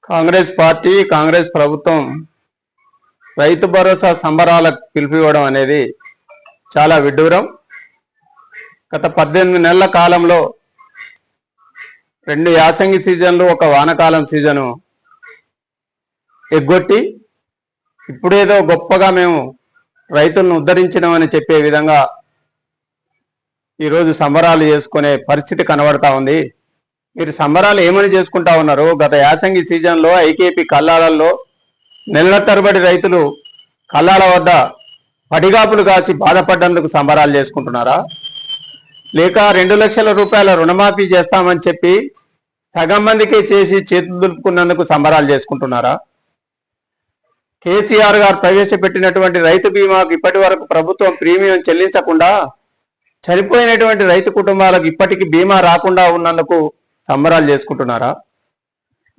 Congress party Congress ప్రభుత్వం రైతు భరోసా సంబరాలకు పిలుపునివ్వడం అనేది చాలా విడ్డూరం. గత 18 నెలల కాలంలో 2 యాసంగి సీజన్లు, ఒక వానకాలం సీజను ఎగ్గొట్టి ఇప్పుడేదో గొప్పగా మేము రైతులను ఉద్ధరించినామని చెప్పే విధంగా ఈరోజు సంబరాలు చేసుకునే పరిస్థితి కనబడతా ఉంది. మీరు సంబరాలు ఏమని చేసుకుంటా ఉన్నారు? గత యాసంగి సీజన్లో ఐకేపీ కల్లాలలో నెలల తరబడి రైతులు కల్లాల వద్ద పడిగాపులు కాసి బాధపడ్డందుకు సంబరాలు చేసుకుంటున్నారా? లేక 2 లక్షల రూపాయల రుణమాఫీ చేస్తామని చెప్పి సగం మందికే చేసి చేతులు దులుపుకున్నందుకు సంబరాలు చేసుకుంటున్నారా? కేసీఆర్ గారు ప్రవేశపెట్టినటువంటి రైతు బీమాకు ఇప్పటి వరకు ప్రభుత్వం ప్రీమియం చెల్లించకుండా చనిపోయినటువంటి రైతు కుటుంబాలకు ఇప్పటికీ బీమా రాకుండా ఉన్నందుకు సంబరాలు చేసుకుంటున్నారా?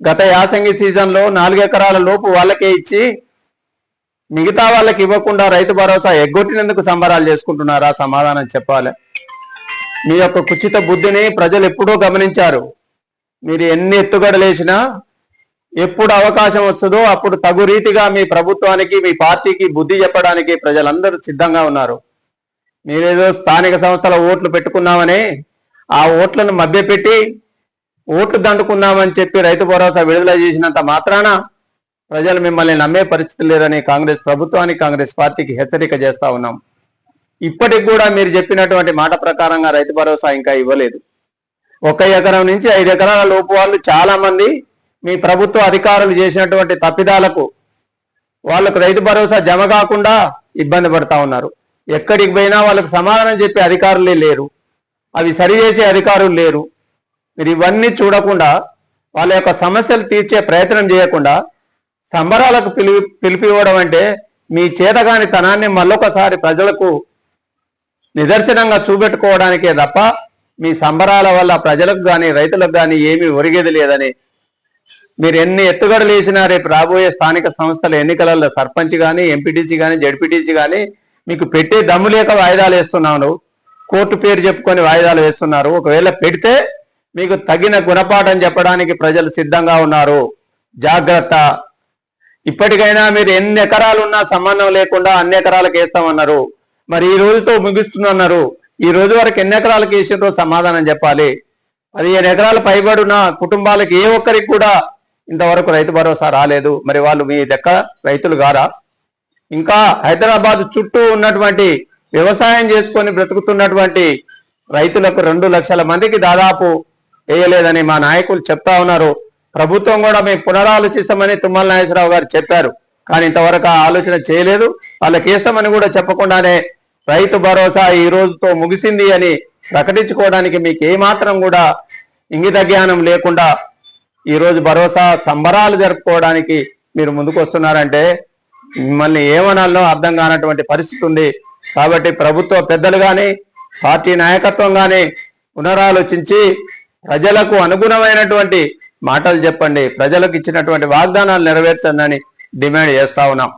గత యాసంగి సీజన్లో 4 ఎకరాల లోపు వాళ్ళకే ఇచ్చి మిగతా వాళ్ళకి ఇవ్వకుండా రైతు భరోసా ఎగ్గొట్టినందుకు సంబరాలు చేసుకుంటున్నారా? సమాధానం చెప్పాలి. మీ యొక్క కుచిత బుద్ధిని ప్రజలు ఎప్పుడూ గమనించారు. మీరు ఎన్ని ఎత్తుగడలేసినా ఎప్పుడు అవకాశం వస్తుందో అప్పుడు తగు రీతిగా మీ ప్రభుత్వానికి, మీ పార్టీకి బుద్ధి చెప్పడానికి ప్రజలందరూ సిద్ధంగా ఉన్నారు. మీరేదో స్థానిక సంస్థల ఓట్లు పెట్టుకున్నామని ఆ ఓట్లను మభ్యపెట్టి ఓట్లు దండుకున్నామని చెప్పి రైతు భరోసా విడుదల చేసినంత మాత్రాన ప్రజలు మిమ్మల్ని నమ్మే పరిస్థితి లేదని కాంగ్రెస్ ప్రభుత్వానికి, కాంగ్రెస్ పార్టీకి హెచ్చరిక చేస్తా ఉన్నాం. ఇప్పటికి కూడా మీరు చెప్పినటువంటి మాట ప్రకారంగా రైతు భరోసా ఇంకా ఇవ్వలేదు. 1 ఎకరం నుంచి 5 ఎకరాల లోపు వాళ్ళు చాలా మంది మీ ప్రభుత్వ అధికారులు చేసినటువంటి తప్పిదాలకు వాళ్ళకు రైతు భరోసా జమ కాకుండా ఇబ్బంది పడతా ఉన్నారు. ఎక్కడికి పోయినా వాళ్ళకు సమాధానం చెప్పే అధికారులే లేరు, అవి సరిచేసే అధికారులు లేరు. మీరు ఇవన్నీ చూడకుండా, వాళ్ళ యొక్క సమస్యలు తీర్చే ప్రయత్నం చేయకుండా సంబరాలకు పిలిపివ్వడం అంటే మీ చేతగాని తనాన్ని మళ్ళొకసారి ప్రజలకు నిదర్శనంగా చూపెట్టుకోవడానికే తప్ప మీ సంబరాల వల్ల ప్రజలకు కానీ రైతులకు కానీ ఏమీ ఒరిగేది లేదని, మీరు ఎన్ని ఎత్తుగడలు వేసినా రేపు రాబోయే స్థానిక సంస్థల ఎన్నికలలో సర్పంచ్ కానీ, ఎంపీటీసీ కానీ, జడ్పీటీసీ కానీ మీకు పెట్టే దమ్ము లేక వాయిదాలు వేస్తున్నాను. కోర్టు పేరు చెప్పుకొని వాయిదాలు వేస్తున్నారు. ఒకవేళ పెడితే మీకు తగిన గుణపాఠం చెప్పడానికి ప్రజలు సిద్ధంగా ఉన్నారు. జాగ్రత్త. ఇప్పటికైనా మీరు ఎన్ని ఎకరాలు ఉన్నా సంబంధం లేకుండా అన్ని ఎకరాలకు వేస్తామన్నారు. మరి ఈ రోజుతో ముగిస్తున్నారు. ఈ రోజు వరకు ఎన్ని ఎకరాలకు వేసినో సమాధానం చెప్పాలి. 15 ఎకరాల పైబడిన కుటుంబాలకు ఏ ఒక్కరికి కూడా ఇంతవరకు రైతు భరోసా రాలేదు. మరి వాళ్ళు మీ దగ్గర రైతులు గారా? ఇంకా హైదరాబాద్ చుట్టూ ఉన్నటువంటి వ్యవసాయం చేసుకొని బ్రతుకుతున్నటువంటి రైతులకు 2 లక్షల మందికి దాదాపు వేయలేదని మా నాయకులు చెప్తా ఉన్నారు. ప్రభుత్వం కూడా మేము పునరాలోచిస్తామని తుమ్మల నాగేశ్వరరావు గారు చెప్పారు. కానీ ఇంతవరకు ఆ ఆలోచన చేయలేదు. వాళ్ళకి వేస్తామని కూడా చెప్పకుండానే రైతు భరోసా ఈ రోజుతో ముగిసింది అని ప్రకటించుకోవడానికి మీకు ఏమాత్రం కూడా ఇంగిత జ్ఞానం లేకుండా ఈరోజు భరోసా సంబరాలు జరుపుకోవడానికి మీరు ముందుకు వస్తున్నారంటే మిమ్మల్ని ఏమనాలో అర్థం కానటువంటి పరిస్థితి ఉంది. కాబట్టి ప్రభుత్వ పెద్దలు కానీ, పార్టీ నాయకత్వం కానీ పునరాలోచించి ప్రజలకు అనుగుణమైనటువంటి మాటలు చెప్పండి. ప్రజలకు ఇచ్చినటువంటి వాగ్దానాలు నెరవేర్చండి డిమాండ్ చేస్తా ఉన్నాం.